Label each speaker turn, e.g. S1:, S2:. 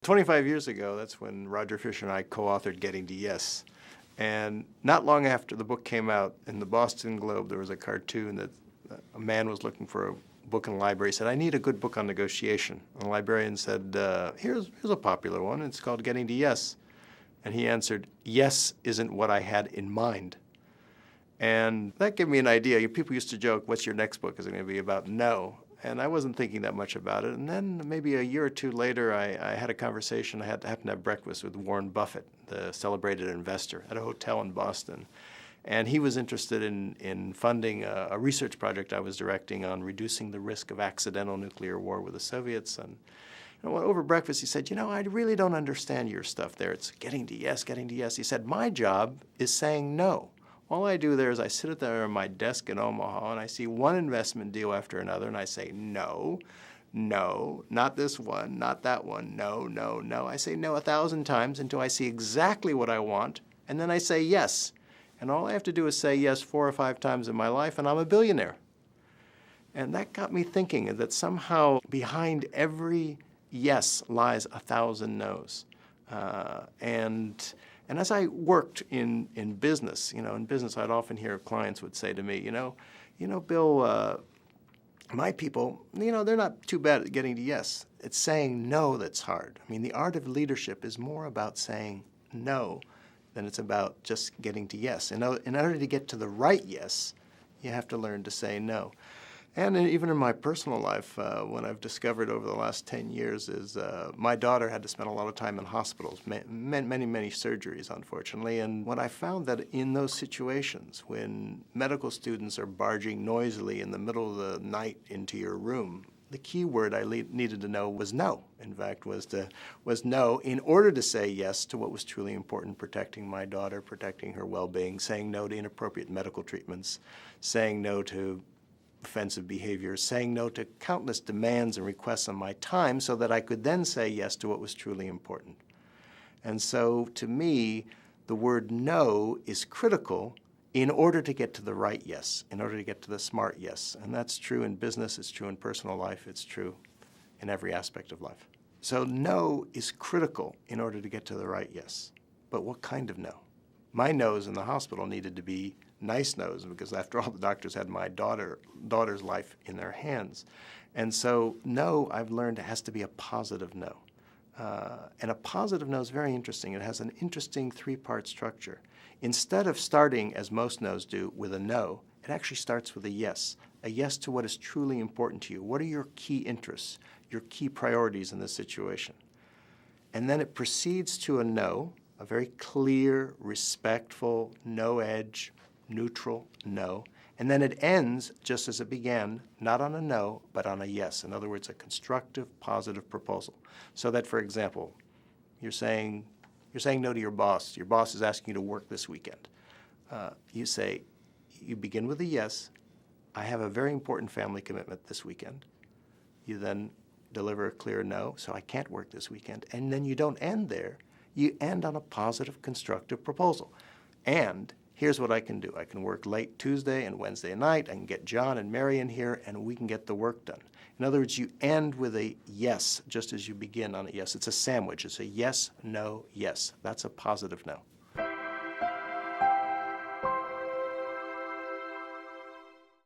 S1: 25 years ago, that's when Roger Fisher and I co-authored Getting to Yes. And not long after the book came out, in the Boston Globe, there was a cartoon that a man was looking for a book in the library. He said, "I need a good book on negotiation." And the librarian said, here's a popular one. It's called Getting to Yes. And he answered, "Yes isn't what I had in mind." And that gave me an idea. People used to joke, "What's your next book? Is it going to be about no?" And I wasn't thinking that much about it. And then maybe a year or two later, I had a conversation. I happened to have breakfast with Warren Buffett, the celebrated investor, at a hotel in Boston. And he was interested in funding a research project I was directing on reducing the risk of accidental nuclear war with the Soviets. And over breakfast, he said, "I really don't understand your stuff there. It's getting to yes, getting to yes." He said, "My job is saying no. All I do there is I sit there at my desk in Omaha and I see one investment deal after another and I say, no, no, not this one, not that one, no, no, no." I say no 1,000 times until I see exactly what I want, and then I say yes. And all I have to do is say yes 4 or 5 times in my life and I'm a billionaire. And that got me thinking that somehow behind every yes lies 1,000 no's. And as I worked in business, in business I'd often hear clients would say to me, Bill, my people, they're not too bad at getting to yes. It's saying no that's hard. I mean, the art of leadership is more about saying no than it's about just getting to yes. In order to get to the right yes, you have to learn to say no. And even in my personal life, what I've discovered over the last 10 years is my daughter had to spend a lot of time in hospitals, many surgeries, unfortunately. And what I found that in those situations, when medical students are barging noisily in the middle of the night into your room, the key word I needed to know was no. In fact, was no in order to say yes to what was truly important, protecting my daughter, protecting her well-being, saying no to inappropriate medical treatments, saying no to offensive behavior, saying no to countless demands and requests on my time so that I could then say yes to what was truly important. And so to me, the word no is critical in order to get to the right yes, in order to get to the smart yes. And that's true in business, it's true in personal life, it's true in every aspect of life. So no is critical in order to get to the right yes. But what kind of no? My no's in the hospital needed to be nice no's because after all, the doctors had my daughter's life in their hands. And so no, I've learned, it has to be a positive no. And a positive no is very interesting. It has an interesting 3-part structure. Instead of starting, as most no's do, with a no, it actually starts with a yes to what is truly important to you. What are your key interests, your key priorities in this situation? And then it proceeds to a no, a very clear, respectful, no edge, neutral no. And then it ends just as it began, not on a no, but on a yes. In other words, a constructive, positive proposal. So that, for example, you're saying no to your boss. Your boss is asking you to work this weekend. You begin with a yes. "I have a very important family commitment this weekend." You then deliver a clear no, "So I can't work this weekend." And then you don't end there. You end on a positive, constructive proposal. "And here's what I can do. I can work late Tuesday and Wednesday night. I can get John and Mary in here, and we can get the work done." In other words, you end with a yes, just as you begin on a yes. It's a sandwich. It's a yes, no, yes. That's a positive no.